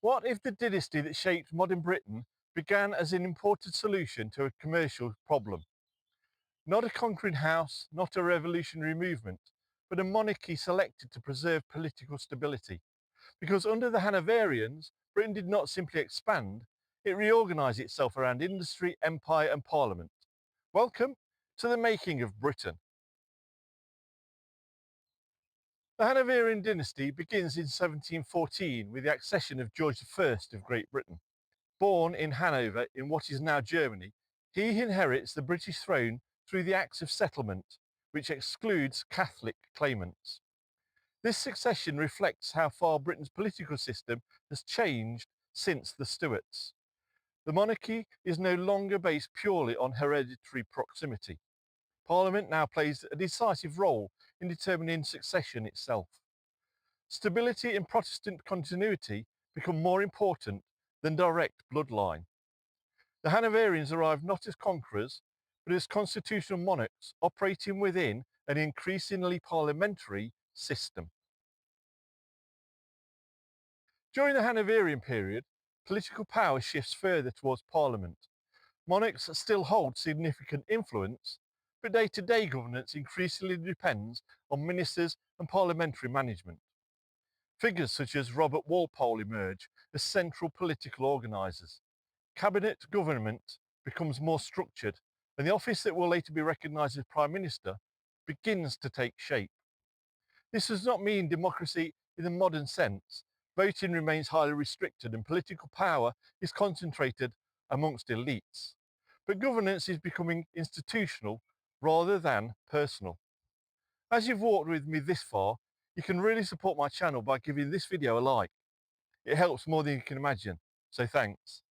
What if the dynasty that shaped modern Britain began as an imported solution to a commercial problem? Not a conquering house, not a revolutionary movement, but a monarchy selected to preserve political stability. Because under the Hanoverians, Britain did not simply expand, it reorganised itself around industry, empire and parliament. Welcome to the making of Britain. The Hanoverian dynasty begins in 1714 with the accession of George I of Great Britain. Born in Hanover in what is now Germany, he inherits the British throne through the Acts of Settlement, which excludes Catholic claimants. This succession reflects how far Britain's political system has changed since the Stuarts. The monarchy is no longer based purely on hereditary proximity. Parliament now plays a decisive role in determining succession itself. Stability and Protestant continuity become more important than direct bloodline. The Hanoverians arrived not as conquerors, but as constitutional monarchs operating within an increasingly parliamentary system. During the Hanoverian period, political power shifts further towards parliament. Monarchs still hold significant influence, but day-to-day governance increasingly depends on ministers and parliamentary management. Figures such as Robert Walpole emerge as central political organisers. Cabinet government becomes more structured, and the office that will later be recognised as Prime Minister begins to take shape. This does not mean democracy in the modern sense. Voting remains highly restricted and political power is concentrated amongst elites. But governance is becoming institutional rather than personal. As you've walked with me this far, you can really support my channel by giving this video a like. It helps more than you can imagine, so thanks.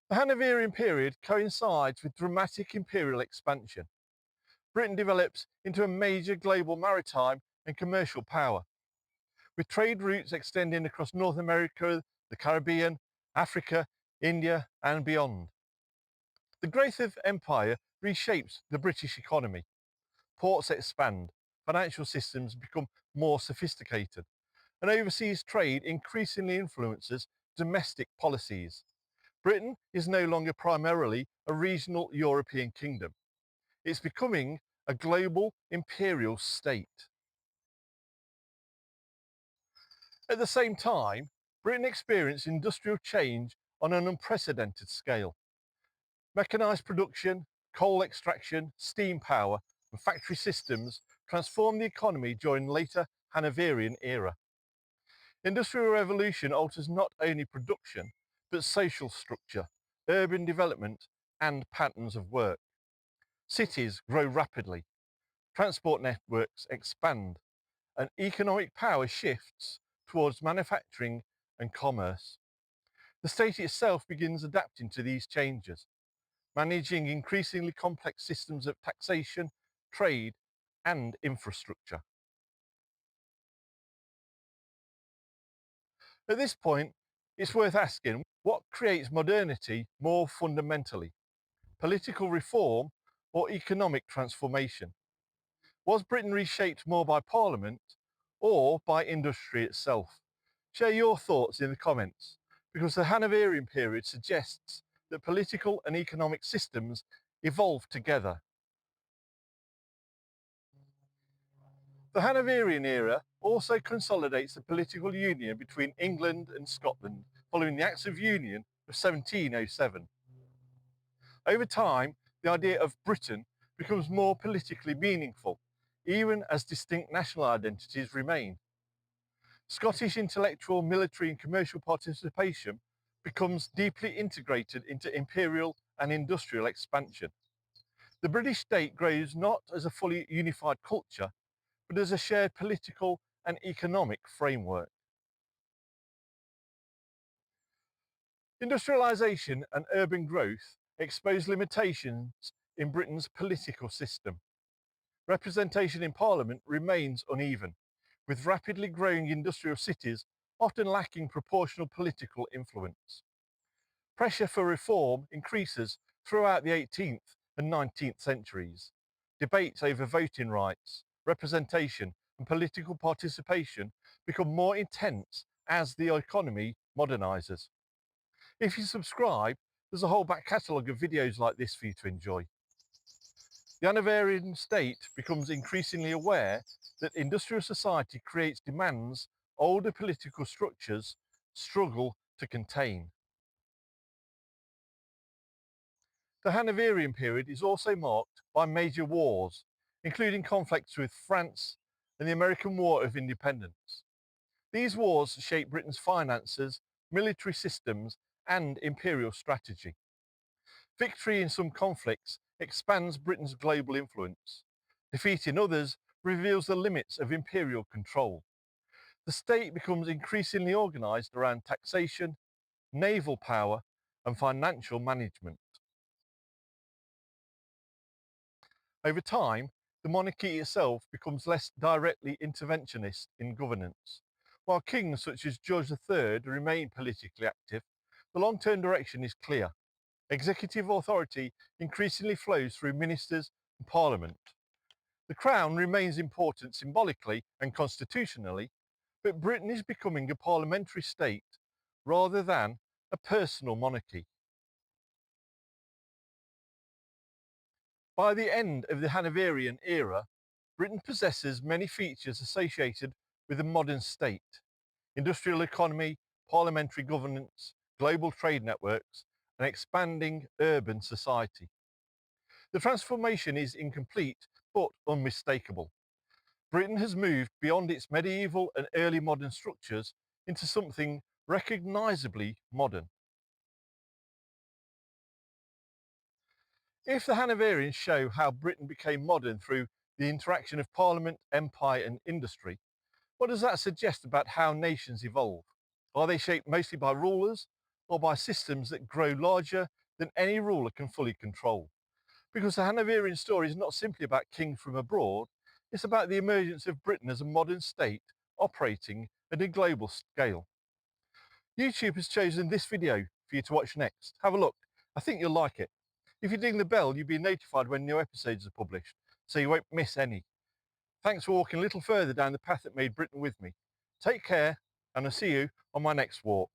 The Hanoverian period coincides with dramatic imperial expansion. Britain develops into a major global maritime and commercial power, with trade routes extending across North America, the Caribbean, Africa, India and beyond. The growth of empire reshapes the British economy. Ports expand, financial systems become more sophisticated, and overseas trade increasingly influences domestic policies. Britain is no longer primarily a regional European kingdom. It's becoming a global imperial state. At the same time, Britain experienced industrial change on an unprecedented scale. Mechanised production, coal extraction, steam power and factory systems transformed the economy during the later Hanoverian era. Industrial revolution alters not only production, but social structure, urban development and patterns of work. Cities grow rapidly, transport networks expand, and economic power shifts towards manufacturing and commerce. The state itself begins adapting to these changes, managing increasingly complex systems of taxation, trade, and infrastructure. At this point, it's worth asking what creates modernity more fundamentally: political reform or economic transformation? Was Britain reshaped more by Parliament or by industry itself? Share your thoughts in the comments, because the Hanoverian period suggests that political and economic systems evolved together. The Hanoverian era also consolidates the political union between England and Scotland following the Acts of Union of 1707. Over time, the idea of Britain becomes more politically meaningful, even as distinct national identities remain. Scottish intellectual, military and commercial participation becomes deeply integrated into imperial and industrial expansion. The British state grows not as a fully unified culture, but as a shared political and economic framework. Industrialisation and urban growth expose limitations in Britain's political system. Representation in Parliament remains uneven, with rapidly growing industrial cities often lacking proportional political influence. Pressure for reform increases throughout the 18th and 19th centuries. Debates over voting rights, representation and political participation become more intense as the economy modernises. If you subscribe, there's a whole back catalogue of videos like this for you to enjoy. The Hanoverian state becomes increasingly aware that industrial society creates demands older political structures struggle to contain. The Hanoverian period is also marked by major wars, including conflicts with France and the American War of Independence. These wars shaped Britain's finances, military systems, and imperial strategy. Victory in some conflicts expands Britain's global influence. Defeat in others reveals the limits of imperial control. The state becomes increasingly organised around taxation, naval power, and financial management. Over time, the monarchy itself becomes less directly interventionist in governance. While kings such as George III remain politically active, the long-term direction is clear. Executive authority increasingly flows through ministers and parliament. The crown remains important symbolically and constitutionally, but Britain is becoming a parliamentary state rather than a personal monarchy. By the end of the Hanoverian era, Britain possesses many features associated with a modern state: industrial economy, parliamentary governance, global trade networks, and expanding urban society. The transformation is incomplete but unmistakable. Britain has moved beyond its medieval and early modern structures into something recognisably modern. If the Hanoverians show how Britain became modern through the interaction of parliament, empire and industry, what does that suggest about how nations evolve? Are they shaped mostly by rulers or by systems that grow larger than any ruler can fully control? Because the Hanoverian story is not simply about kings from abroad, it's about the emergence of Britain as a modern state operating at a global scale. YouTube has chosen this video for you to watch next. Have a look. I think you'll like it. If you ding the bell, you'll be notified when new episodes are published, so you won't miss any. Thanks for walking a little further down the path that made Britain with me. Take care, and I'll see you on my next walk.